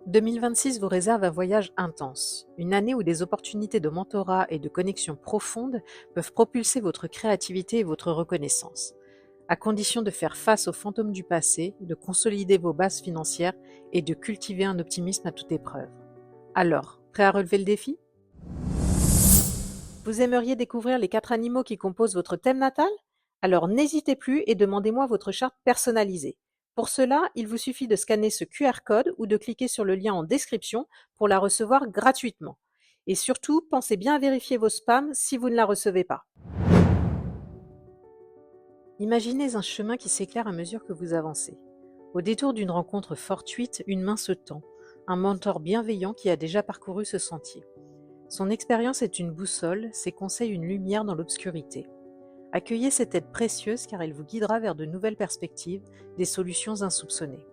2026 vous réserve un voyage intense, une année où des opportunités de mentorat et de connexion profondes peuvent propulser votre créativité et votre reconnaissance, à condition de faire face aux fantômes du passé, de consolider vos bases financières et de cultiver un optimisme à toute épreuve. Alors, prêt à relever le défi? Vous aimeriez découvrir les 4 animaux qui composent votre thème natal? Alors n'hésitez plus et demandez-moi votre charte personnalisée. Pour cela, il vous suffit de scanner ce QR code ou de cliquer sur le lien en description pour la recevoir gratuitement. Et surtout, pensez bien à vérifier vos spams si vous ne la recevez pas. Imaginez un chemin qui s'éclaire à mesure que vous avancez. Au détour d'une rencontre fortuite, une main se tend, un mentor bienveillant qui a déjà parcouru ce sentier. Son expérience est une boussole, ses conseils une lumière dans l'obscurité. Accueillez cette aide précieuse car elle vous guidera vers de nouvelles perspectives, des solutions insoupçonnées.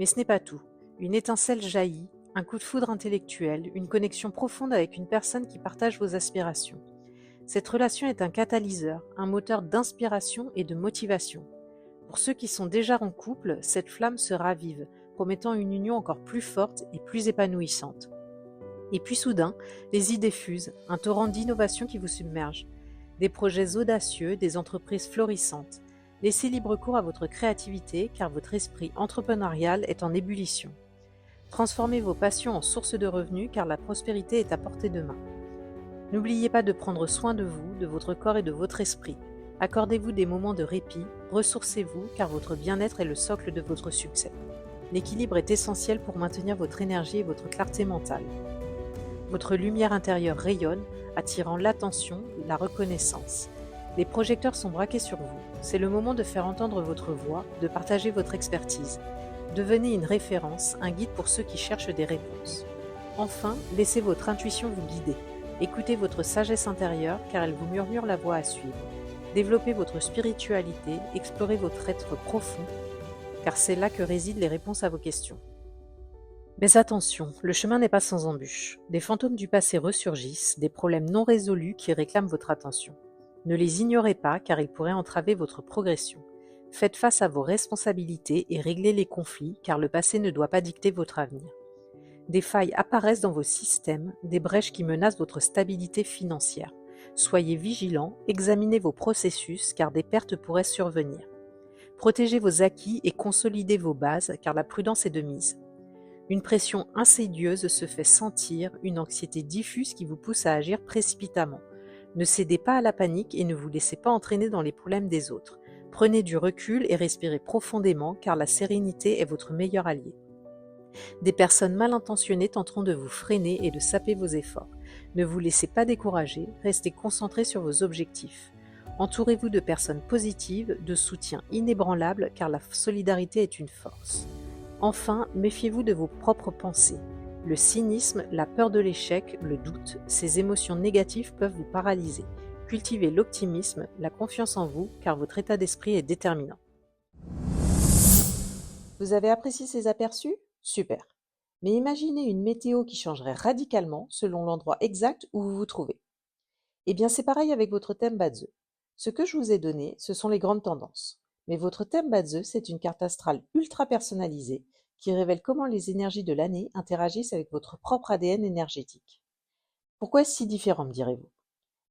Mais ce n'est pas tout. Une étincelle jaillit, un coup de foudre intellectuel, une connexion profonde avec une personne qui partage vos aspirations. Cette relation est un catalyseur, un moteur d'inspiration et de motivation. Pour ceux qui sont déjà en couple, cette flamme se ravive, promettant une union encore plus forte et plus épanouissante. Et puis soudain, les idées fusent, un torrent d'innovation qui vous submerge. Des projets audacieux, des entreprises florissantes. Laissez libre cours à votre créativité car votre esprit entrepreneurial est en ébullition. Transformez vos passions en source de revenus car la prospérité est à portée de main. N'oubliez pas de prendre soin de vous, de votre corps et de votre esprit. Accordez-vous des moments de répit, ressourcez-vous car votre bien-être est le socle de votre succès. L'équilibre est essentiel pour maintenir votre énergie et votre clarté mentale. Votre lumière intérieure rayonne, attirant l'attention et la reconnaissance. Les projecteurs sont braqués sur vous. C'est le moment de faire entendre votre voix, de partager votre expertise. Devenez une référence, un guide pour ceux qui cherchent des réponses. Enfin, laissez votre intuition vous guider. Écoutez votre sagesse intérieure car elle vous murmure la voie à suivre. Développez votre spiritualité, explorez votre être profond car c'est là que résident les réponses à vos questions. Mais attention, le chemin n'est pas sans embûches. Des fantômes du passé ressurgissent, des problèmes non résolus qui réclament votre attention. Ne les ignorez pas car ils pourraient entraver votre progression. Faites face à vos responsabilités et réglez les conflits car le passé ne doit pas dicter votre avenir. Des failles apparaissent dans vos systèmes, des brèches qui menacent votre stabilité financière. Soyez vigilants, examinez vos processus car des pertes pourraient survenir. Protégez vos acquis et consolidez vos bases car la prudence est de mise. Une pression insidieuse se fait sentir, une anxiété diffuse qui vous pousse à agir précipitamment. Ne cédez pas à la panique et ne vous laissez pas entraîner dans les problèmes des autres. Prenez du recul et respirez profondément car la sérénité est votre meilleur allié. Des personnes mal intentionnées tenteront de vous freiner et de saper vos efforts. Ne vous laissez pas décourager, restez concentrés sur vos objectifs. Entourez-vous de personnes positives, de soutien inébranlable car la solidarité est une force. Enfin, méfiez-vous de vos propres pensées. Le cynisme, la peur de l'échec, le doute, ces émotions négatives peuvent vous paralyser. Cultivez l'optimisme, la confiance en vous, car votre état d'esprit est déterminant. Vous avez apprécié ces aperçus? Super. Mais imaginez une météo qui changerait radicalement selon l'endroit exact où vous vous trouvez. Eh bien, c'est pareil avec votre thème Badze. Ce que je vous ai donné, ce sont les grandes tendances. Mais votre thème Badze, c'est une carte astrale ultra personnalisée qui révèle comment les énergies de l'année interagissent avec votre propre ADN énergétique. Pourquoi est-ce si différent, me direz-vous?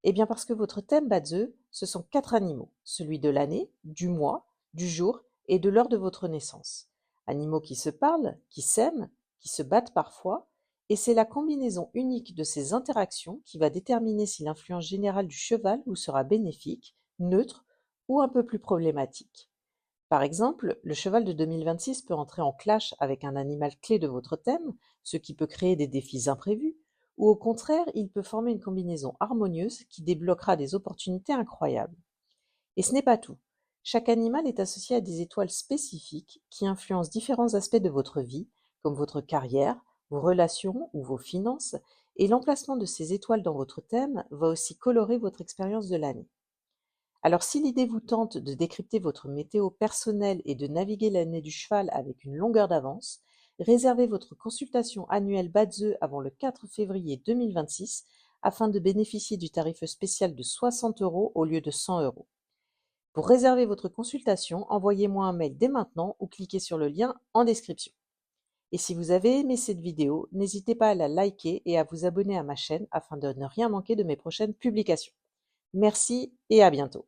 Eh bien parce que votre thème Badze, ce sont 4 animaux, celui de l'année, du mois, du jour et de l'heure de votre naissance. Animaux qui se parlent, qui s'aiment, qui se battent parfois, et c'est la combinaison unique de ces interactions qui va déterminer si l'influence générale du cheval vous sera bénéfique, neutre ou un peu plus problématique. Par exemple, le cheval de 2026 peut entrer en clash avec un animal clé de votre thème, ce qui peut créer des défis imprévus, ou au contraire, il peut former une combinaison harmonieuse qui débloquera des opportunités incroyables. Et ce n'est pas tout. Chaque animal est associé à des étoiles spécifiques qui influencent différents aspects de votre vie, comme votre carrière, vos relations ou vos finances, et l'emplacement de ces étoiles dans votre thème va aussi colorer votre expérience de l'année. Alors si l'idée vous tente de décrypter votre météo personnelle et de naviguer l'année du cheval avec une longueur d'avance, réservez votre consultation annuelle Badze avant le 4 février 2026 afin de bénéficier du tarif spécial de 60 € au lieu de 100 €. Pour réserver votre consultation, envoyez-moi un mail dès maintenant ou cliquez sur le lien en description. Et si vous avez aimé cette vidéo, n'hésitez pas à la liker et à vous abonner à ma chaîne afin de ne rien manquer de mes prochaines publications. Merci et à bientôt.